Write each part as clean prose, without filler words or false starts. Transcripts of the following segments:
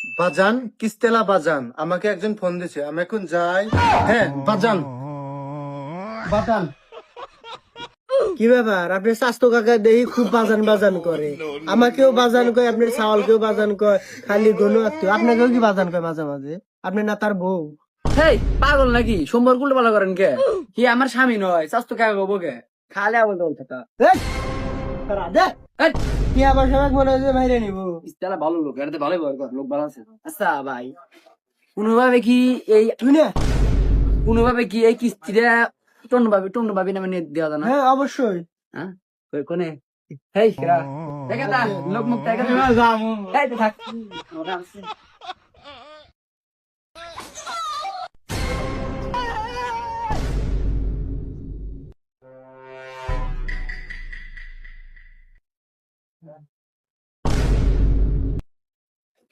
বাজান, কিস্তেলা বাজান, আমাকে একজন ফোন দিছে, আমি এখন যাই। হ্যাঁ বাজান। বাজান, কি ব্যাপার? আপনার স্বাস্থ্য কাকা দেখি খুব বাজান বাজান করে, আমাকেও বাজান কয়, আপনার চাওয়ালকেও বাজান কয়, খালি গনু আত্মীয় আপনাকেও কি বাজান কয় মাঝে মাঝে? আপনি না তার বউ? হেই পাগল নাকি? সোমবার উল্টো পালা করেন কে? কি আমার স্বামী নয়, স্বাস্থ্য কাকা গো কে? খালি আবল দল থাকা। এই, তারা দে। কি আবার সবাই মনে হয় যে বাইরে নিব? ইস্তালা ভালো লোক, এটাতে ভালোই ব্যবহার করে, লোক ভালো আছে। আচ্ছা ভাই, কোনোভাবে কি এই তুই না? কোনোভাবে কি এই কিস্তিটা টন্ডু ভাবি নামে নিয়ে দেওয়া যায় না? হ্যাঁ অবশ্যই। হ্যাঁ কোনে? হেই কেরা দেখা দা লোক মুখ দেখা দা যামু। এই তো থাক ওটা আছে।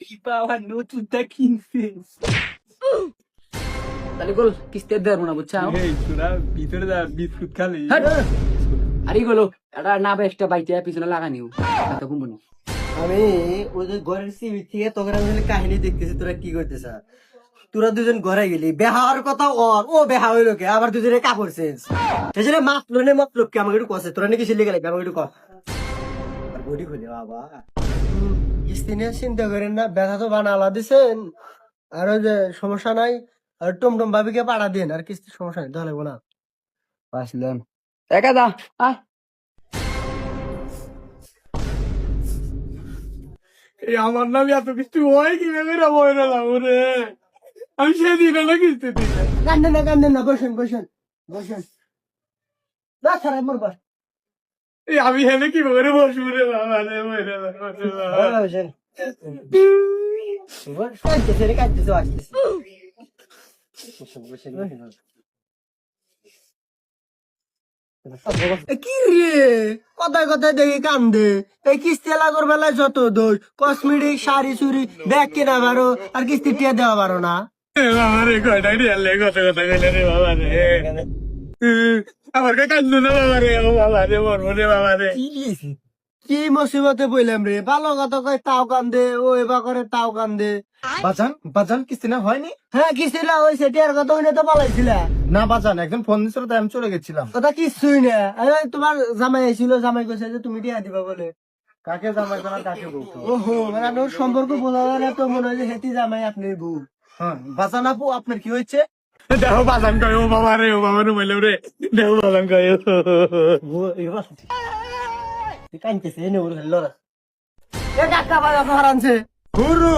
বিপাওয়া নতুনটা কিনছে। তাহলে গোল কিস্তি দেবো না বুঝছো? ভিতরে যা বিস্কুট খালি। আরে গোলো এটা না বেশটা বাইতে পিছনে লাগানিও এত কুম্বনি। আমি ওই যে ঘরের সিবি থেকে তোকে আমি কাহিনী দেখতেছি, তোরা কি করতেছ? তোরা দুজন ঘরে গেলি, বেহার কথা ওর, ও বেহা হইল কে, আবার দুজনে কাপড় চেঞ্জ। সেই জন্য মাপলো কে আমাকে একটু কষে, তোরা নাকি সিলে গেলে আমাকে একটু কর বডি খুলে বাবা। কিস্তি নিয়ে চিন্তা করেন না, ব্যথা তো বানালা দিছেন, আর ওই যে সমস্যা নাই, আর টমটম ভাবিকে পাড়া দিন, আর কিস্তির সমস্যা নেই, তাহলে না আসলেন একা দা আয়। এই আমার নাম এত কিছু হয় কি ভেবে বই না রে। আমি সেদিন না কিস্তি দিলে। কান্দেন না, বসেন বসেন বসেন, না খারাপ মরবা। এই আমি হেনে কি করে বসবো রে বাবা রে মরে বাবা। বসেন কাঁদতেছে রে, কাঁদতেছে, আসতেছে। কি রে, কথায় কথায় দেখি কান্দে। এই কিস্তি লাগার বেলায় যত দোষ, কসমেটিক, শাড়ি চুরি, ব্যাগ কেনা পারো, আর কিস্তি টিয়া দেওয়া পারো না। বাবা রে কয়টা রিয়ালে কথা কথা কইলে রে বাবা রে। আমার কে কান্দু না বাবা রে, ও বাবা রে মরবো রে বাবা রে। কি মুসিবতে বললাম রে, ভালো কথা কয় তাও কান্দে, ও এবার করে তাও কান্দে। বাজান, বাজান, কিস্তি না হয়নি? হ্যাঁ কিস্তি না হয়েছে, টিয়ার কথা হইলে তো পালাইছিলা। না বাজান, একজন ফোন দিছিল তাই আমি চলে গেছিলাম। কথা কিছুই না, এই তোমার জামাই আইছিল, জামাই কইছে যে তুমি টিয়া দিবা বলে। কাকে জামাই করা, কাকে বলতো? ওহো, মানে ওর সম্পর্ক বোঝা যায় না তো, মনে হয় যে হেতি জামাই আপনি বউ। হ্যাঁ বাজান আপু, আপনার কি হয়েছে? দেখো বাজান কয় ও বাবা রে, ও বাবা রে মইলাম রে। দেখো বাজান কয় কানতেছে এনে ওর লড়া। এ কাকা বাবা হারানছে। গুরু